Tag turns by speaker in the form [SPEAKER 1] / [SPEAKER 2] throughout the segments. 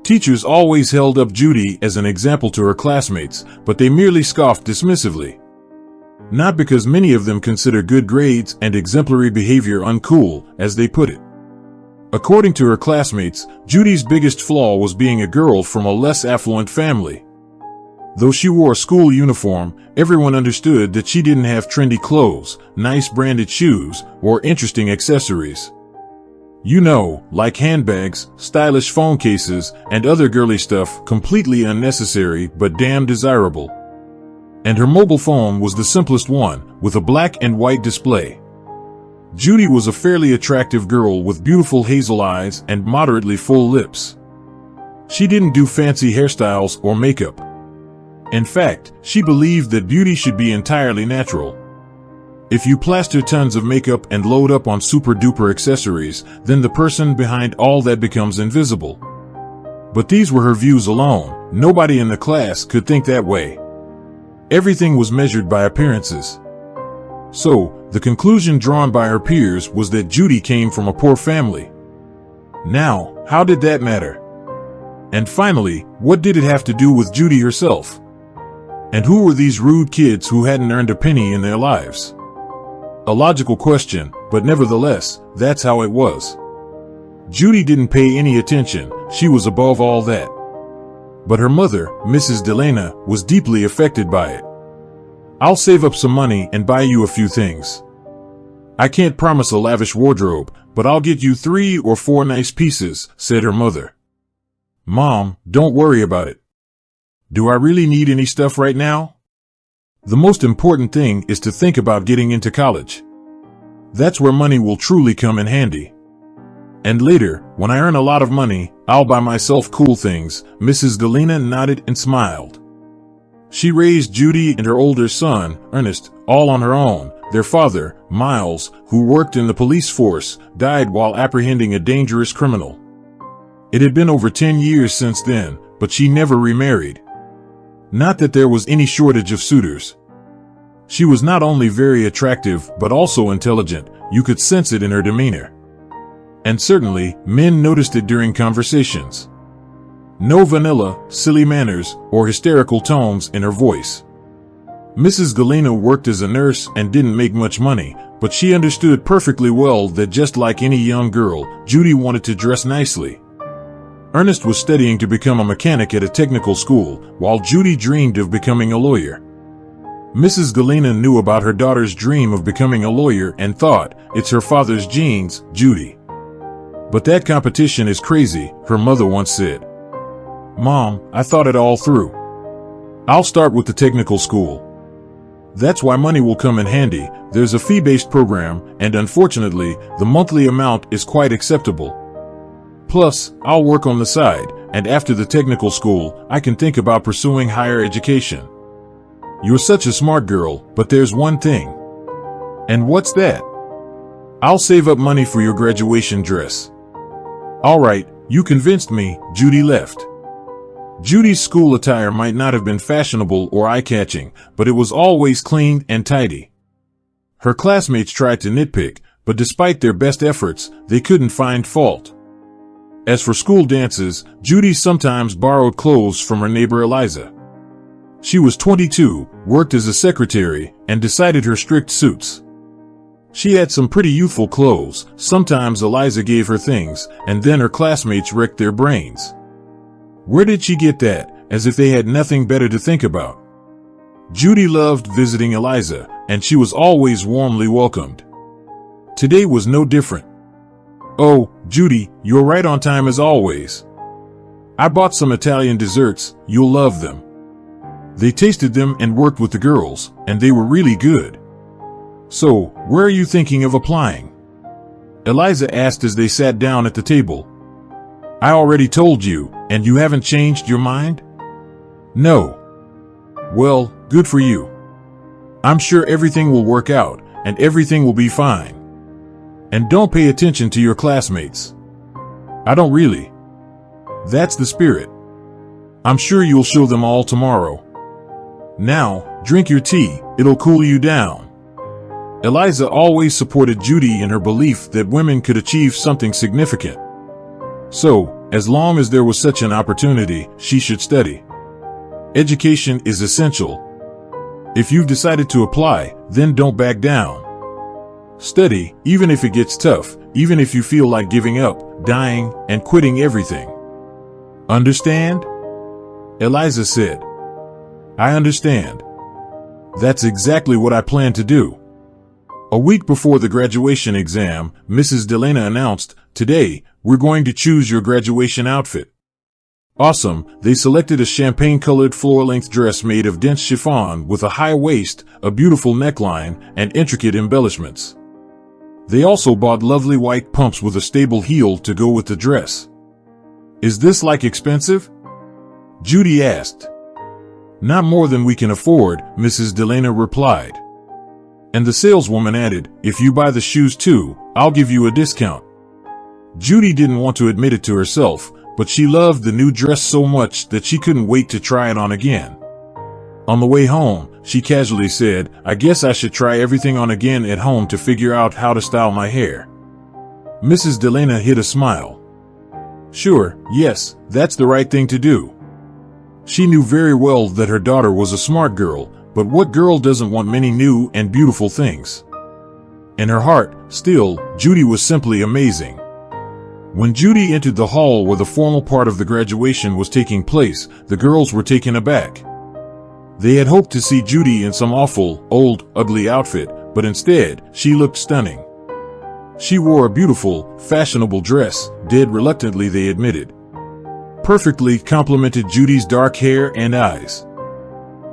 [SPEAKER 1] Teachers always held up Judy as an example to her classmates, but they merely scoffed dismissively. Not because many of them consider good grades and exemplary behavior uncool, as they put it. According to her classmates, Judy's biggest flaw was being a girl from a less affluent family. Though she wore a school uniform, everyone understood that she didn't have trendy clothes, nice branded shoes, or interesting accessories. You know, like handbags, stylish phone cases, and other girly stuff, completely unnecessary but damn desirable. And her mobile phone was the simplest one, with a black and white display. Judy was a fairly attractive girl with beautiful hazel eyes and moderately full lips. She didn't do fancy hairstyles or makeup. In fact, she believed that beauty should be entirely natural. If you plaster tons of makeup and load up on super-duper accessories, then the person behind all that becomes invisible. But these were her views alone. Nobody in the class could think that way. Everything was measured by appearances. So, the conclusion drawn by her peers was that Judy came from a poor family. Now, how did that matter? And finally, what did it have to do with Judy herself? And who were these rude kids who hadn't earned a penny in their lives? A logical question, but nevertheless, that's how it was. Judy didn't pay any attention, she was above all that. But her mother, Mrs. Delana, was deeply affected by it. "I'll save up some money and buy you a few things. I can't promise a lavish wardrobe, but I'll get you 3 or 4 nice pieces," said her mother. "Mom, don't worry about it. Do I really need any stuff right now? The most important thing is to think about getting into college. That's where money will truly come in handy. And later, when I earn a lot of money, I'll buy myself cool things." Mrs. Delana nodded and smiled. She raised Judy and her older son, Ernest, all on her own. Their father, Miles, who worked in the police force, died while apprehending a dangerous criminal. It had been over 10 years since then, but she never remarried. Not that there was any shortage of suitors. She was not only very attractive, but also intelligent. You could sense it in her demeanor. And certainly, men noticed it during conversations. No vanilla, silly manners, or hysterical tones in her voice. Mrs. Galena worked as a nurse and didn't make much money, but she understood perfectly well that just like any young girl, Judy wanted to dress nicely. Ernest was studying to become a mechanic at a technical school, while Judy dreamed of becoming a lawyer. Mrs. Galena knew about her daughter's dream of becoming a lawyer and thought, "It's her father's genes, Judy." "But that competition is crazy," her mother once said. "Mom, I thought it all through. I'll start with the technical school. That's why money will come in handy. There's a fee-based program, and unfortunately, the monthly amount is quite acceptable. Plus, I'll work on the side, and after the technical school, I can think about pursuing higher education. You're such a smart girl, but there's one thing." "And what's that?" "I'll save up money for your graduation dress." "All right, you convinced me." Judy left. Judy's school attire might not have been fashionable or eye-catching, but it was always clean and tidy. Her classmates tried to nitpick, but despite their best efforts, they couldn't find fault. As for school dances, Judy sometimes borrowed clothes from her neighbor Eliza. She was 22, worked as a secretary, and decided her strict suits. She had some pretty youthful clothes. Sometimes Eliza gave her things, and then her classmates wrecked their brains. Where did she get that? As if they had nothing better to think about. Judy loved visiting Eliza, and she was always warmly welcomed. Today was no different. "Oh, Judy, you're right on time as always. I bought some Italian desserts, you'll love them." They tasted them and worked with the girls, and they were really good. "So, where are you thinking of applying?" Eliza asked as they sat down at the table. "I already told you, and you haven't changed your mind?" "No." "Well, good for you. I'm sure everything will work out, and everything will be fine. And don't pay attention to your classmates." "I don't really." "That's the spirit. I'm sure you'll show them all tomorrow. Now, drink your tea, it'll cool you down." Eliza always supported Judy in her belief that women could achieve something significant. "So, As long as there was such an opportunity, she should study. Education is essential. If you've decided to apply, then don't back down. Study, even if it gets tough, even if you feel like giving up, dying, and quitting everything. Understand? Eliza said. I understand. That's exactly what I plan to do. A week before the graduation exam, Mrs. Delana announced, "Today, we're going to choose your graduation outfit." Awesome, they selected a champagne-colored floor-length dress made of dense chiffon with a high waist, a beautiful neckline, and intricate embellishments. They also bought lovely white pumps with a stable heel to go with the dress. Is this like expensive? Judy asked. Not more than we can afford, Mrs. Delana replied. And the saleswoman added, if you buy the shoes too, I'll give you a discount. Judy didn't want to admit it to herself, but she loved the new dress so much that she couldn't wait to try it on again. On the way home, she casually said, I guess I should try everything on again at home to figure out how to style my hair. Mrs. Delana hid a smile. Sure, yes, that's the right thing to do. She knew very well that her daughter was a smart girl, but what girl doesn't want many new and beautiful things? In her heart, still, Judy was simply amazing. When Judy entered the hall where the formal part of the graduation was taking place, the girls were taken aback. They had hoped to see Judy in some awful, old, ugly outfit, but instead, she looked stunning. She wore a beautiful, fashionable dress, dead reluctantly they admitted. Perfectly complemented Judy's dark hair and eyes.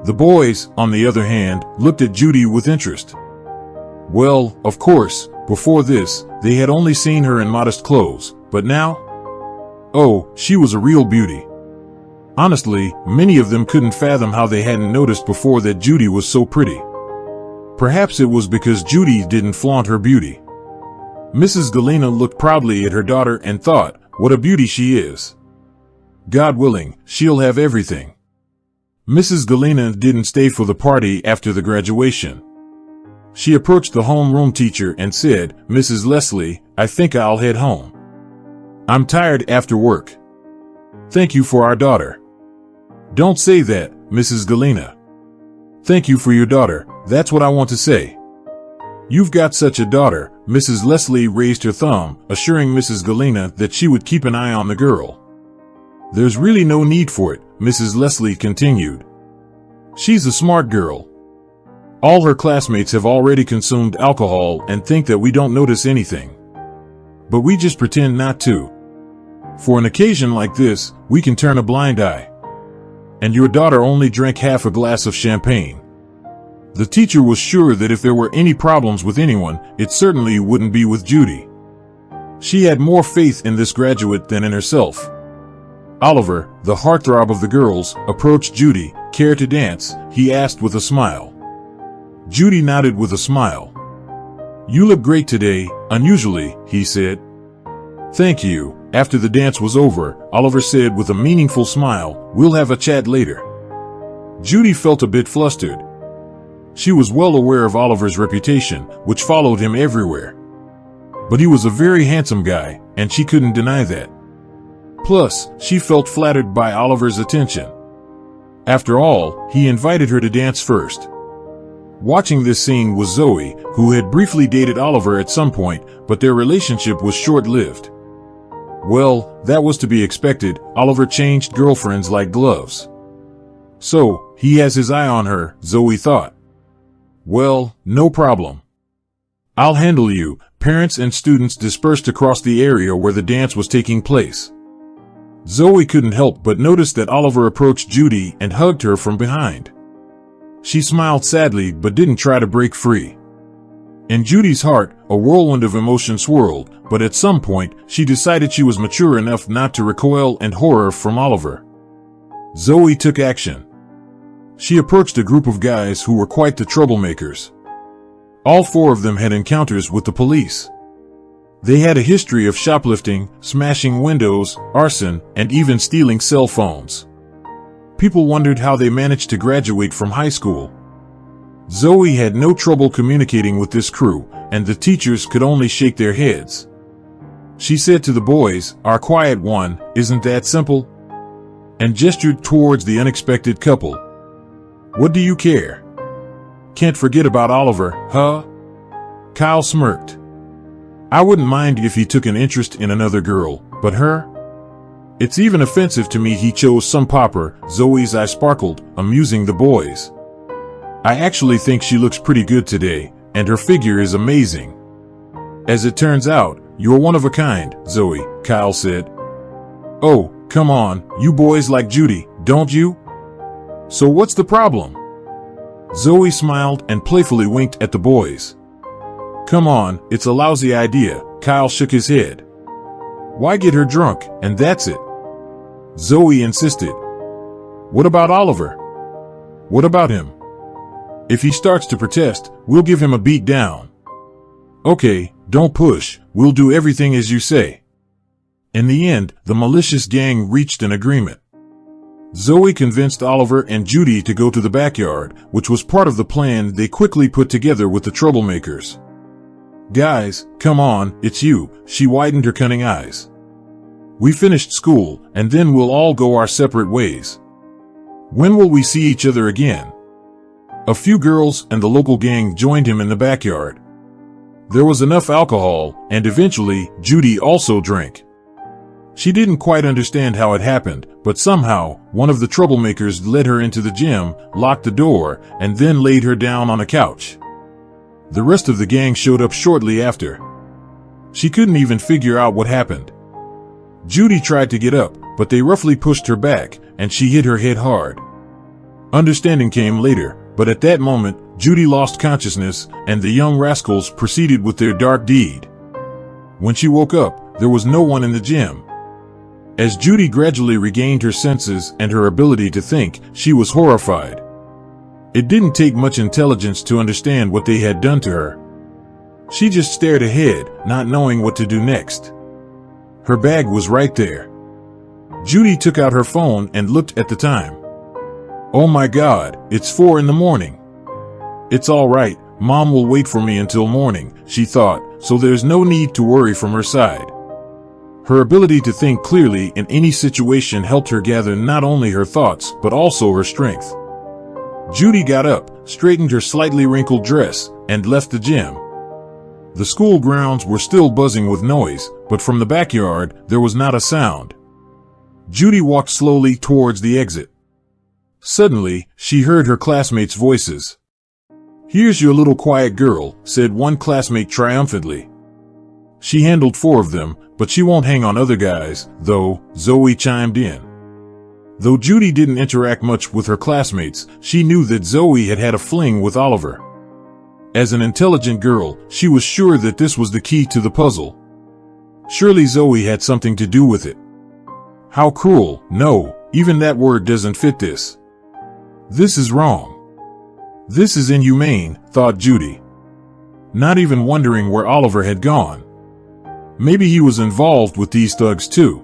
[SPEAKER 1] The boys, on the other hand, looked at Judy with interest. Well, of course, before this, they had only seen her in modest clothes, but now? Oh, she was a real beauty. Honestly, many of them couldn't fathom how they hadn't noticed before that Judy was so pretty. Perhaps it was because Judy didn't flaunt her beauty. Mrs. Galena looked proudly at her daughter and thought, what a beauty she is. God willing, she'll have everything. Mrs. Galena didn't stay for the party after the graduation. She approached the homeroom teacher and said, Mrs. Leslie, I think I'll head home. I'm tired after work. Thank you for our daughter. Don't say that, Mrs. Galena. Thank you for your daughter, that's what I want to say. You've got such a daughter. Mrs. Leslie raised her thumb, assuring Mrs. Galena that she would keep an eye on the girl. There's really no need for it, Mrs. Leslie continued. She's a smart girl. All her classmates have already consumed alcohol and think that we don't notice anything. But we just pretend not to. For an occasion like this, we can turn a blind eye. And your daughter only drank half a glass of champagne. The teacher was sure that if there were any problems with anyone, it certainly wouldn't be with Judy. She had more faith in this graduate than in herself. Oliver, the heartthrob of the girls, approached Judy. Care to dance? He asked with a smile. Judy nodded with a smile. You look great today, unusually, he said. Thank you. After the dance was over, Oliver said with a meaningful smile, we'll have a chat later. Judy felt a bit flustered. She was well aware of Oliver's reputation, which followed him everywhere. But he was a very handsome guy, and she couldn't deny that. Plus, she felt flattered by Oliver's attention. After all, he invited her to dance first. Watching this scene was Zoe, who had briefly dated Oliver at some point, but their relationship was short-lived. Well, that was to be expected. Oliver changed girlfriends like gloves. So, he has his eye on her, Zoe thought. Well, no problem. I'll handle you. Parents and students dispersed across the area where the dance was taking place. Zoe couldn't help but notice that Oliver approached Judy and hugged her from behind. She smiled sadly but didn't try to break free. In Judy's heart, a whirlwind of emotion swirled, but at some point, she decided she was mature enough not to recoil in horror from Oliver. Zoe took action. She approached a group of guys who were quite the troublemakers. All four of them had encounters with the police. They had a history of shoplifting, smashing windows, arson, and even stealing cell phones. People wondered how they managed to graduate from high school. Zoe had no trouble communicating with this crew, and the teachers could only shake their heads. She said to the boys, "Our quiet one, isn't that simple?" and gestured towards the unexpected couple. "What do you care? Can't forget about Oliver, huh?" Kyle smirked. "I wouldn't mind if he took an interest in another girl, but her? It's even offensive to me he chose some pauper." Zoe's eye sparkled, amusing the boys. "I actually think she looks pretty good today, and her figure is amazing." "As it turns out, you're one of a kind, Zoe," Kyle said. "Oh, come on, you boys like Judy, don't you? So what's the problem?" Zoe smiled and playfully winked at the boys. "Come on, it's a lousy idea," Kyle shook his head. "Why get her drunk, and that's it?" Zoe insisted. "What about Oliver? What about him? If he starts to protest, we'll give him a beat down." "Okay, don't push, we'll do everything as you say." In the end, the malicious gang reached an agreement. Zoe convinced Oliver and Judy to go to the backyard, which was part of the plan they quickly put together with the troublemakers. "Guys, come on, it's you," she widened her cunning eyes. "We finished school, and then we'll all go our separate ways. When will we see each other again?" A few girls and the local gang joined him in the backyard. There was enough alcohol, and eventually, Judy also drank. She didn't quite understand how it happened, but somehow, one of the troublemakers led her into the gym, locked the door, and then laid her down on a couch. The rest of the gang showed up shortly after. She couldn't even figure out what happened. Judy tried to get up, but they roughly pushed her back, and she hit her head hard. Understanding came later, but at that moment, Judy lost consciousness, and the young rascals proceeded with their dark deed. When she woke up, there was no one in the gym. As Judy gradually regained her senses and her ability to think, she was horrified. It didn't take much intelligence to understand what they had done to her. She just stared ahead, not knowing what to do next. Her bag was right there. Judy took out her phone and looked at the time. "Oh my God, it's 4 in the morning. It's all right, Mom will wait for me until morning," she thought, so there's no need to worry from her side. Her ability to think clearly in any situation helped her gather not only her thoughts, but also her strength. Judy got up, straightened her slightly wrinkled dress, and left the gym. The school grounds were still buzzing with noise, but from the backyard, there was not a sound. Judy walked slowly towards the exit. Suddenly, she heard her classmates' voices. "Here's your little quiet girl," said one classmate triumphantly. "She handled 4 of them, but she won't hang on other guys, though," Zoe chimed in. Though Judy didn't interact much with her classmates, she knew that Zoe had had a fling with Oliver. As an intelligent girl, she was sure that this was the key to the puzzle. Surely Zoe had something to do with it. How cruel! No, even that word doesn't fit this. This is wrong. This is inhumane, thought Judy. Not even wondering where Oliver had gone. Maybe he was involved with these thugs too.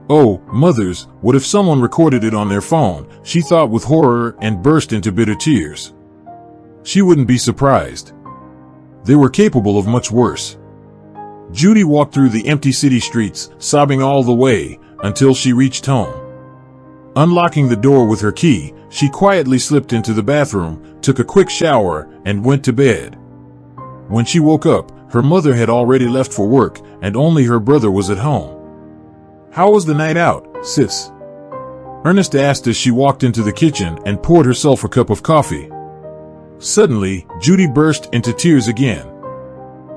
[SPEAKER 1] Oh, mothers, what if someone recorded it on their phone, she thought with horror and burst into bitter tears. She wouldn't be surprised. They were capable of much worse. Judy walked through the empty city streets, sobbing all the way, until she reached home. Unlocking the door with her key, she quietly slipped into the bathroom, took a quick shower, and went to bed. When she woke up, her mother had already left for work, and only her brother was at home. "How was the night out, sis?" Ernest asked as she walked into the kitchen and poured herself a cup of coffee. Suddenly, Judy burst into tears again.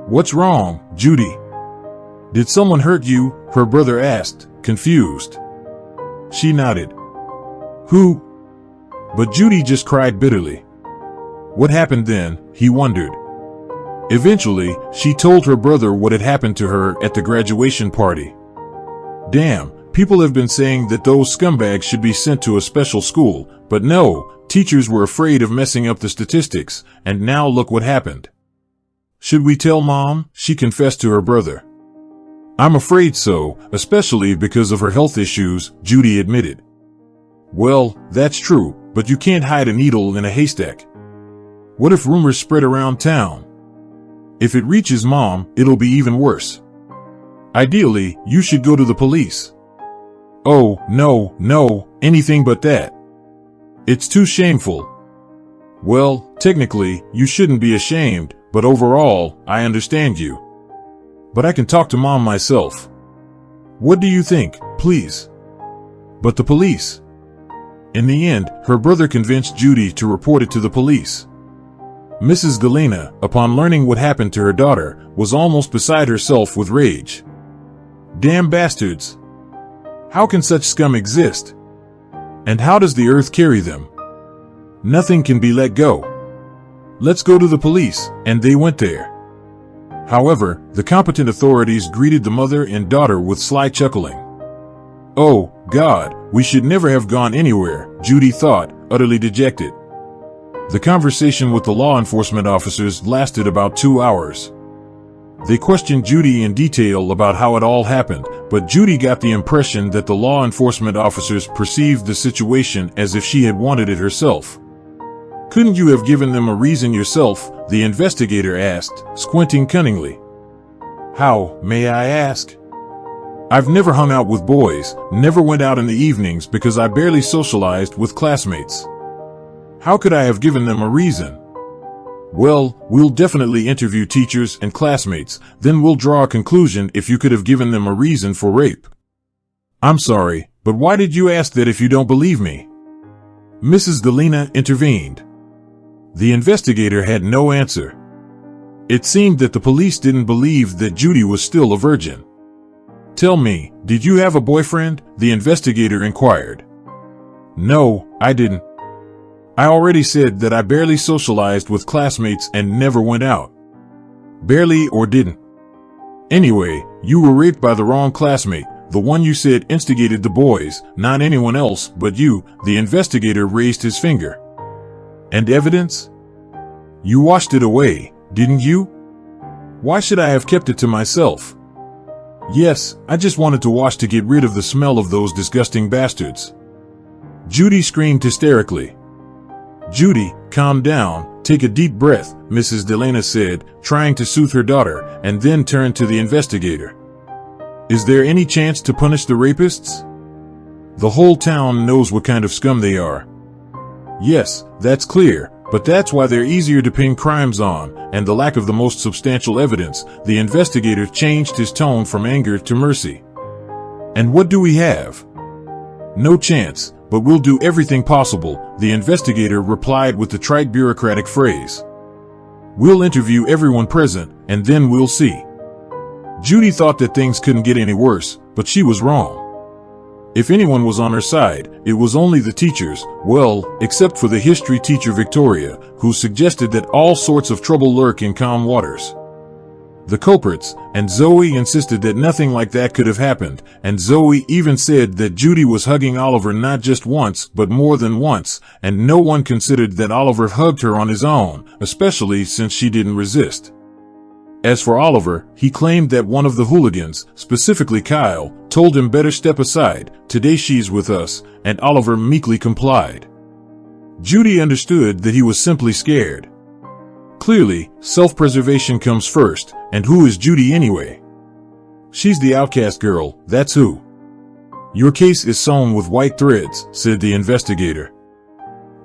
[SPEAKER 1] "What's wrong, Judy? Did someone hurt you?" her brother asked, confused. She nodded. "Who?" But Judy just cried bitterly. What happened then, he wondered. Eventually, she told her brother what had happened to her at the graduation party. Damn, people have been saying that those scumbags should be sent to a special school, but no, teachers were afraid of messing up the statistics, and now look what happened. "Should we tell Mom?" she confessed to her brother. "I'm afraid so, especially because of her health issues," Judy admitted. "Well, that's true, but you can't hide a needle in a haystack. What if rumors spread around town? If it reaches Mom, it'll be even worse. Ideally, you should go to the police. Oh, no, anything but that. It's too shameful. Well, technically, you shouldn't be ashamed, but overall, I understand you. But I can talk to Mom myself. What do you think, please? But the police. In the end, her brother convinced Judy to report it to the police. Mrs. Galena, upon learning what happened to her daughter, was almost beside herself with rage. Damn bastards! How can such scum exist? And how does the earth carry them? Nothing can be let go. Let's go to the police, and they went there. However, the competent authorities greeted the mother and daughter with sly chuckling. Oh, God, we should never have gone anywhere, Judy thought, utterly dejected. The conversation with the law enforcement officers lasted about 2 hours. They questioned Judy in detail about how it all happened, but Judy got the impression that the law enforcement officers perceived the situation as if she had wanted it herself. Couldn't you have given them a reason yourself? The investigator asked, squinting cunningly. How, may I ask? I've never hung out with boys, never went out in the evenings because I barely socialized with classmates. How could I have given them a reason? Well, we'll definitely interview teachers and classmates, then we'll draw a conclusion if you could have given them a reason for rape. I'm sorry, but why did you ask that if you don't believe me? Mrs. Galena intervened. The investigator had no answer. It seemed that the police didn't believe that Judy was still a virgin. Tell me, did you have a boyfriend? The investigator inquired. No, I didn't. I already said that I barely socialized with classmates and never went out. Barely or didn't. Anyway, you were raped by the wrong classmate, the one you said instigated the boys, not anyone else but you. The investigator raised his finger. And evidence? You washed it away, didn't you? Why should I have kept it to myself? Yes, I just wanted to wash to get rid of the smell of those disgusting bastards. Judy screamed hysterically. Judy, calm down, take a deep breath, Mrs. Galena said, trying to soothe her daughter, and then turned to the investigator. Is there any chance to punish the rapists? The whole town knows what kind of scum they are. Yes, that's clear, but that's why they're easier to pin crimes on, and the lack of the most substantial evidence. The investigator changed his tone from anger to mercy. And what do we have? No chance, but we'll do everything possible, the investigator replied with the trite bureaucratic phrase. We'll interview everyone present, and then we'll see. Judy thought that things couldn't get any worse, but she was wrong. If anyone was on her side, it was only the teachers, well, except for the history teacher Victoria, who suggested that all sorts of trouble lurk in calm waters. The culprits, and Zoe insisted that nothing like that could have happened, and Zoe even said that Judy was hugging Oliver not just once but more than once, and no one considered that Oliver hugged her on his own, especially since she didn't resist. As for Oliver, he claimed that one of the hooligans, specifically Kyle, told him better step aside, today she's with us, and Oliver meekly complied. Judy understood that he was simply scared. Clearly, self-preservation comes first, and who is Judy anyway? She's the outcast girl, that's who. Your case is sewn with white threads, said the investigator.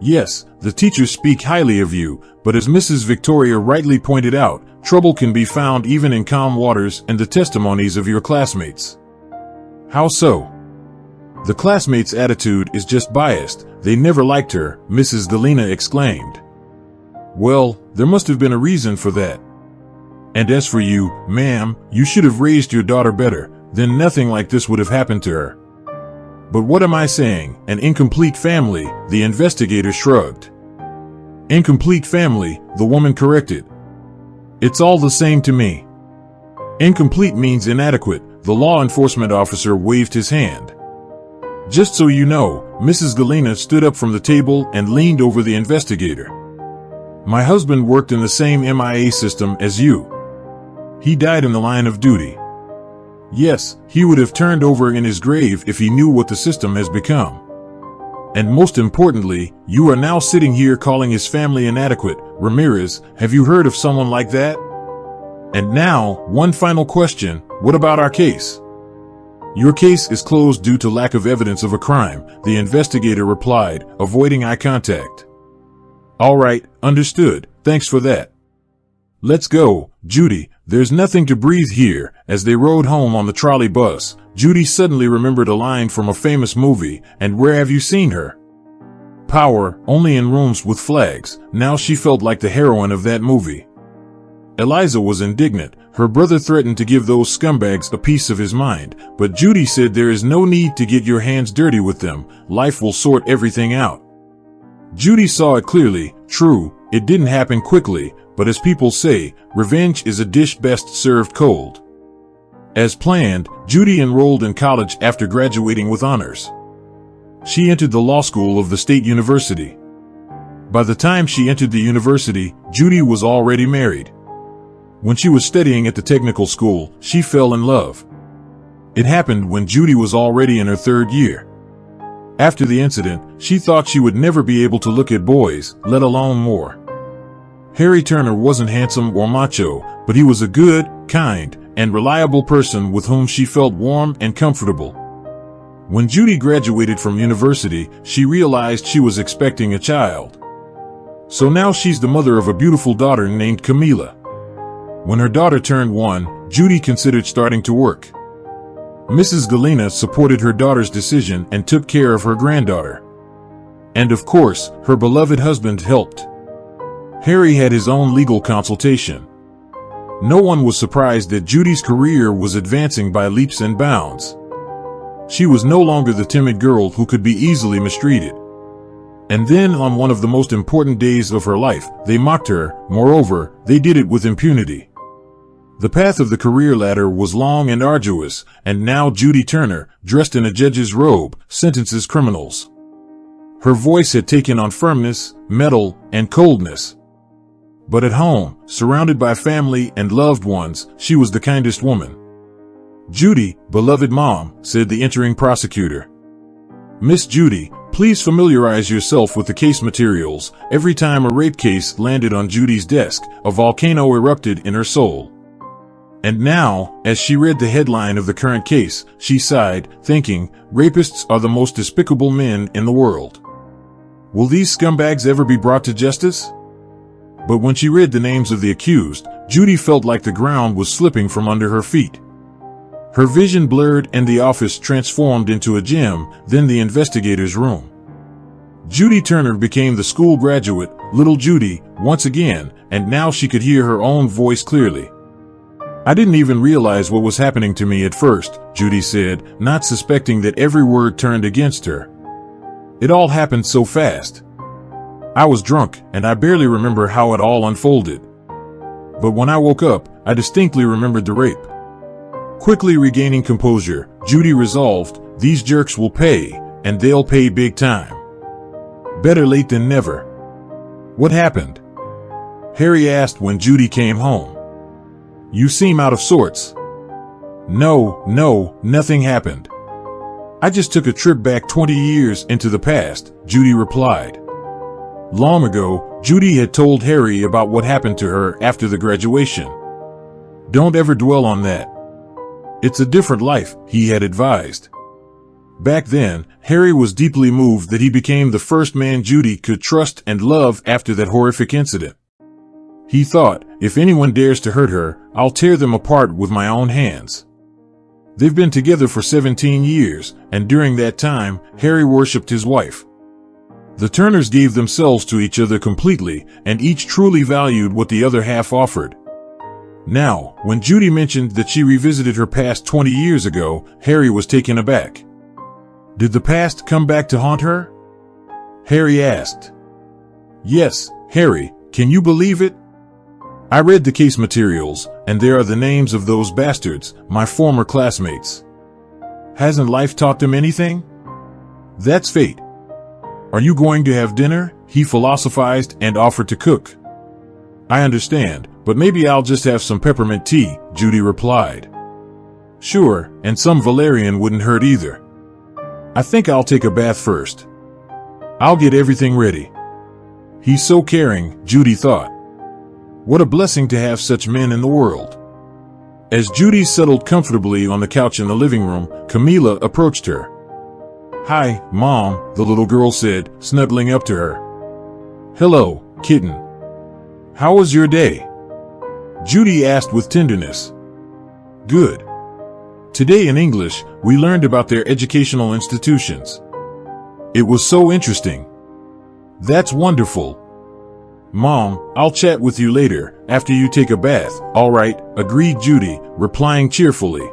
[SPEAKER 1] Yes, the teachers speak highly of you, but as Mrs. Victoria rightly pointed out, trouble can be found even in calm waters and the testimonies of your classmates. How so? The classmates' attitude is just biased, they never liked her, Mrs. Galena exclaimed. Well, there must have been a reason for that. And as for you, ma'am, you should have raised your daughter better, then nothing like this would have happened to her. But what am I saying? An incomplete family, the investigator shrugged. Incomplete family, the woman corrected. It's all the same to me. Incomplete means inadequate, the law enforcement officer waved his hand. Just so you know, Mrs. Galena stood up from the table and leaned over the investigator. My husband worked in the same MIA system as you. He died in the line of duty. Yes, he would have turned over in his grave if he knew what the system has become. And most importantly, you are now sitting here calling his family inadequate. Ramirez, have you heard of someone like that? And now, one final question, What about our case? Your case is closed due to lack of evidence of a crime, the investigator replied, avoiding eye contact. All right, understood. Thanks for that. Let's go, Judy. There's nothing to breathe here. As they rode home on the trolley bus, Judy suddenly remembered a line from a famous movie. And where have you seen her? Power, only in rooms with flags. Now she felt like the heroine of that movie. Eliza was indignant. Her brother threatened to give those scumbags a piece of his mind, but Judy said there is no need to get your hands dirty with them. Life will sort everything out. Judy saw it clearly. True, it didn't happen quickly, but as people say, revenge is a dish best served cold. As planned, Judy enrolled in college after graduating with honors. She entered the law school of the state university. By the time she entered the university, Judy was already married. When she was studying at the technical school, she fell in love. It happened when Judy was already in her third year. After the incident, she thought she would never be able to look at boys, let alone more. Harry Turner wasn't handsome or macho, but he was a good, kind, and reliable person with whom she felt warm and comfortable. When Judy graduated from university, she realized she was expecting a child. So now she's the mother of a beautiful daughter named Camila. When her daughter turned 1, Judy considered starting to work. Mrs. Galena supported her daughter's decision and took care of her granddaughter. And of course, her beloved husband helped. Harry had his own legal consultation. No one was surprised that Judy's career was advancing by leaps and bounds. She was no longer the timid girl who could be easily mistreated. And then on one of the most important days of her life, they mocked her. Moreover, they did it with impunity. The path of the career ladder was long and arduous, and now Judy Turner, dressed in a judge's robe, sentences criminals. Her voice had taken on firmness, metal, and coldness. But at home, surrounded by family and loved ones, she was the kindest woman. Judy, beloved mom, said the entering prosecutor. Miss Judy, please familiarize yourself with the case materials. Every time a rape case landed on Judy's desk, a volcano erupted in her soul. And now, as she read the headline of the current case, she sighed, thinking, rapists are the most despicable men in the world. Will these scumbags ever be brought to justice? But when she read the names of the accused, Judy felt like the ground was slipping from under her feet. Her vision blurred and the office transformed into a gym, then the investigator's room. Judy Turner became the school graduate, little Judy, once again, and now she could hear her own voice clearly. I didn't even realize what was happening to me at first, Judy said, not suspecting that every word turned against her. It all happened so fast. I was drunk, and I barely remember how it all unfolded. But when I woke up, I distinctly remembered the rape. Quickly regaining composure, Judy resolved, these jerks will pay, and they'll pay big time. Better late than never. What happened? Harry asked when Judy came home. You seem out of sorts. No, nothing happened. I just took a trip back 20 years into the past, Judy replied. Long ago, Judy had told Harry about what happened to her after the graduation. Don't ever dwell on that. It's a different life, he had advised. Back then, Harry was deeply moved that he became the first man Judy could trust and love after that horrific incident. He thought, if anyone dares to hurt her, I'll tear them apart with my own hands. They've been together for 17 years, and during that time, Harry worshipped his wife. The Turners gave themselves to each other completely, and each truly valued what the other half offered. Now, when Judy mentioned that she revisited her past 20 years ago, Harry was taken aback. Did the past come back to haunt her? Harry asked. Yes, Harry, can you believe it? I read the case materials, and there are the names of those bastards, my former classmates. Hasn't life taught them anything? That's fate. Are you going to have dinner? He philosophized and offered to cook. I understand, but maybe I'll just have some peppermint tea, Judy replied. Sure, and some valerian wouldn't hurt either. I think I'll take a bath first. I'll get everything ready. He's so caring, Judy thought. What a blessing to have such men in the world. As Judy settled comfortably on the couch in the living room, Camila approached her. "Hi, Mom," the little girl said, snuggling up to her. "Hello, kitten. How was your day?" Judy asked with tenderness. "Good. Today in English, we learned about their educational institutions. It was so interesting." "That's wonderful. Mom, I'll chat with you later, after you take a bath." "All right," agreed Judy, replying cheerfully.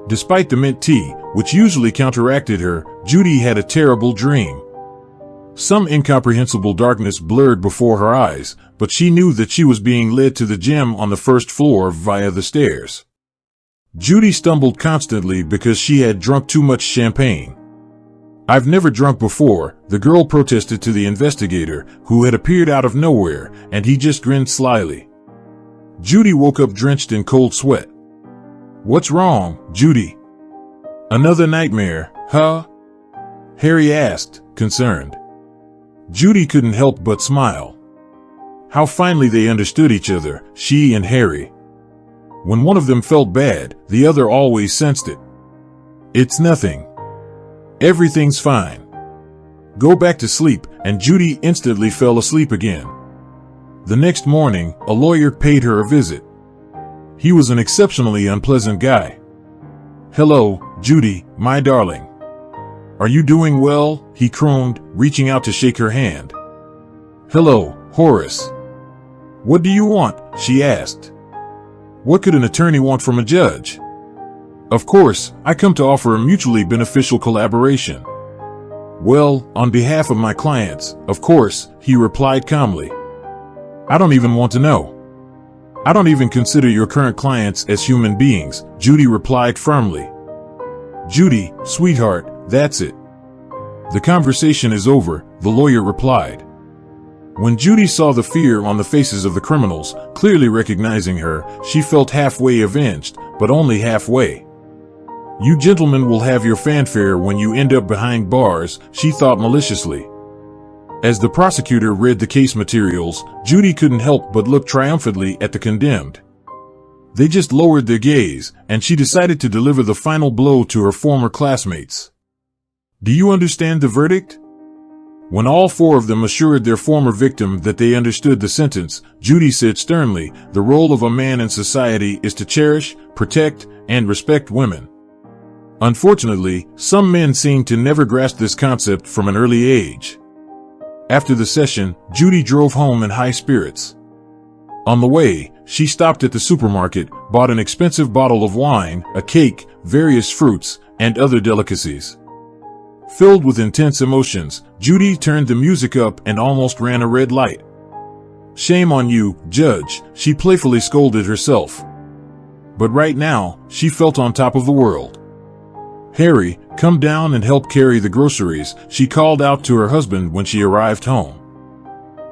[SPEAKER 1] Despite the mint tea, which usually counteracted her, Judy had a terrible dream. Some incomprehensible darkness blurred before her eyes, but she knew that she was being led to the gym on the first floor via the stairs. Judy stumbled constantly because she had drunk too much champagne. "I've never drunk before," the girl protested to the investigator, who had appeared out of nowhere, and he just grinned slyly. Judy woke up drenched in cold sweat. "What's wrong, Judy? Another nightmare, huh?" Harry asked, concerned. Judy couldn't help but smile. How finally they understood each other, she and Harry. When one of them felt bad, the other always sensed it. "It's nothing. Everything's fine. Go back to sleep," and Judy instantly fell asleep again. The next morning, a lawyer paid her a visit. He was an exceptionally unpleasant guy. "Hello, Judy, my darling. Are you doing well?" he crooned, reaching out to shake her hand. "Hello, Horace. What do you want?" she asked. What could an attorney want from a judge? "Of course, I come to offer a mutually beneficial collaboration." "Well, on behalf of my clients, of course," he replied calmly. "I don't even want to know. I don't even consider your current clients as human beings," Judy replied firmly. "Judy, sweetheart, that's it. The conversation is over," the lawyer replied. When Judy saw the fear on the faces of the criminals, clearly recognizing her, she felt halfway avenged, but only halfway. "You gentlemen will have your fanfare when you end up behind bars," she thought maliciously. As the prosecutor read the case materials, Judy couldn't help but look triumphantly at the condemned. They just lowered their gaze, and she decided to deliver the final blow to her former classmates. "Do you understand the verdict?" When all four of them assured their former victim that they understood the sentence, Judy said sternly, "The role of a man in society is to cherish, protect, and respect women. Unfortunately, some men seem to never grasp this concept from an early age." After the session, Judy drove home in high spirits. On the way, she stopped at the supermarket, bought an expensive bottle of wine, a cake, various fruits, and other delicacies. Filled with intense emotions, Judy turned the music up and almost ran a red light. "Shame on you, Judge," she playfully scolded herself. But right now, she felt on top of the world. "Harry, come down and help carry the groceries," she called out to her husband when she arrived home.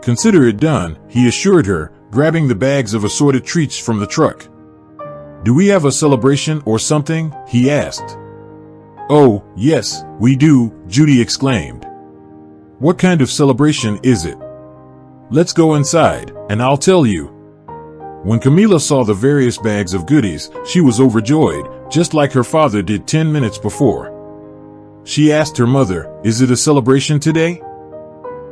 [SPEAKER 1] "Consider it done," he assured her, grabbing the bags of assorted treats from the truck. "Do we have a celebration or something?" he asked. "Oh, yes, we do," Judy exclaimed. "What kind of celebration is it? Let's go inside, and I'll tell you." When Camila saw the various bags of goodies, she was overjoyed, just like her father did 10 minutes before. She asked her mother, "Is it a celebration today?"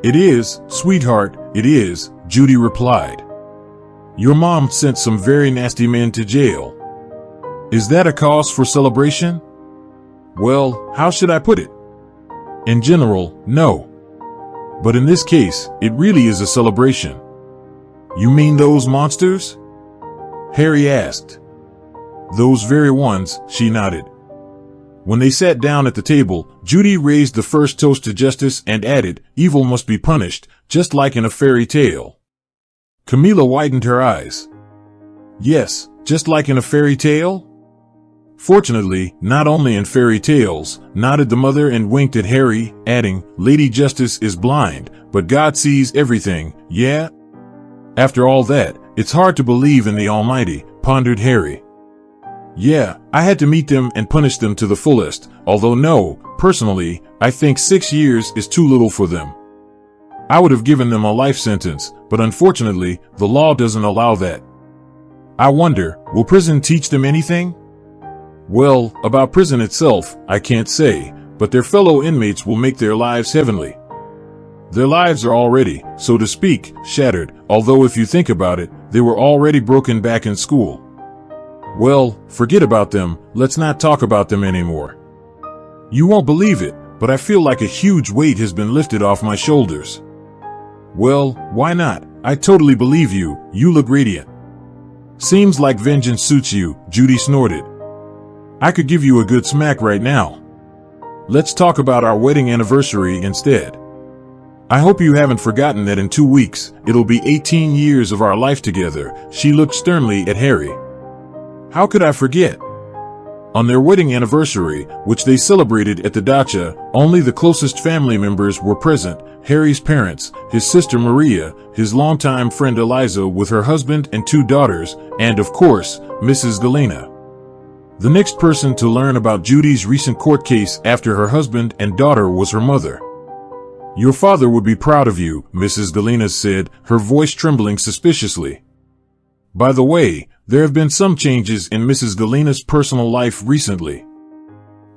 [SPEAKER 1] "It is, sweetheart, it is," Judy replied. "Your mom sent some very nasty men to jail. Is that a cause for celebration?" "Well, how should I put it? In general, no. But in this case, it really is a celebration." "You mean those monsters?" Harry asked. "Those very ones," she nodded. When they sat down at the table, Judy raised the first toast to justice and added, "Evil must be punished, just like in a fairy tale." Camila widened her eyes. "Yes, just like in a fairy tale?" "Fortunately, not only in fairy tales," nodded the mother and winked at Harry, adding, "Lady Justice is blind, but God sees everything, yeah?" "After all that, it's hard to believe in the Almighty," pondered Harry. "Yeah, I had to meet them and punish them to the fullest, although no, personally, I think 6 years is too little for them. I would have given them a life sentence, but unfortunately, the law doesn't allow that." I wonder, will prison teach them anything? Well, about prison itself, I can't say, but their fellow inmates will make their lives heavenly. Their lives are already, so to speak, shattered, although if you think about it, they were already broken back in school. Well, forget about them, let's not talk about them anymore. You won't believe it, but I feel like a huge weight has been lifted off my shoulders. Well, why not? I totally believe you, you look radiant. Seems like vengeance suits you, Judy snorted. I could give you a good smack right now. Let's talk about our wedding anniversary instead. I hope you haven't forgotten that in 2 weeks, it'll be 18 years of our life together, she looked sternly at Harry. How could I forget? On their wedding anniversary, which they celebrated at the dacha, only the closest family members were present, Harry's parents, his sister Maria, his longtime friend Eliza with her husband and 2 daughters, and of course, Mrs. Galena. The next person to learn about Judy's recent court case after her husband and daughter was her mother. Your father would be proud of you, Mrs. Galena said, her voice trembling suspiciously. By the way, there have been some changes in Mrs. Galena's personal life recently.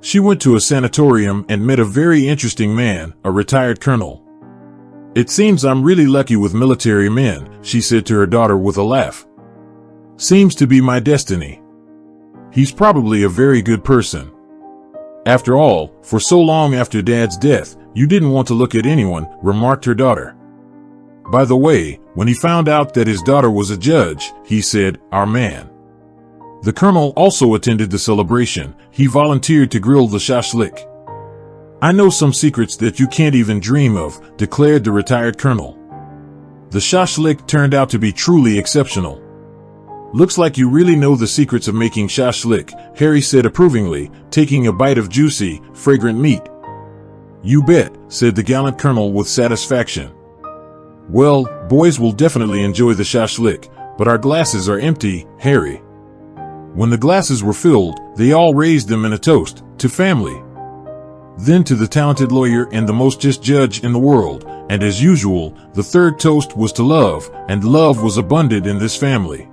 [SPEAKER 1] She went to a sanatorium and met a very interesting man, a retired colonel. It seems I'm really lucky with military men, she said to her daughter with a laugh. Seems to be my destiny. He's probably a very good person. After all, for so long after Dad's death, you didn't want to look at anyone, remarked her daughter. By the way, when he found out that his daughter was a judge, he said, our man. The colonel also attended the celebration. He volunteered to grill the shashlik. I know some secrets that you can't even dream of, declared the retired colonel. The shashlik turned out to be truly exceptional. Looks like you really know the secrets of making shashlik, Harry said approvingly, taking a bite of juicy, fragrant meat. You bet, said the gallant colonel with satisfaction. Well, boys will definitely enjoy the shashlik, but our glasses are empty, Harry. When the glasses were filled, they all raised them in a toast, to family. Then to the talented lawyer and the most just judge in the world, and as usual, the third toast was to love, and love was abundant in this family.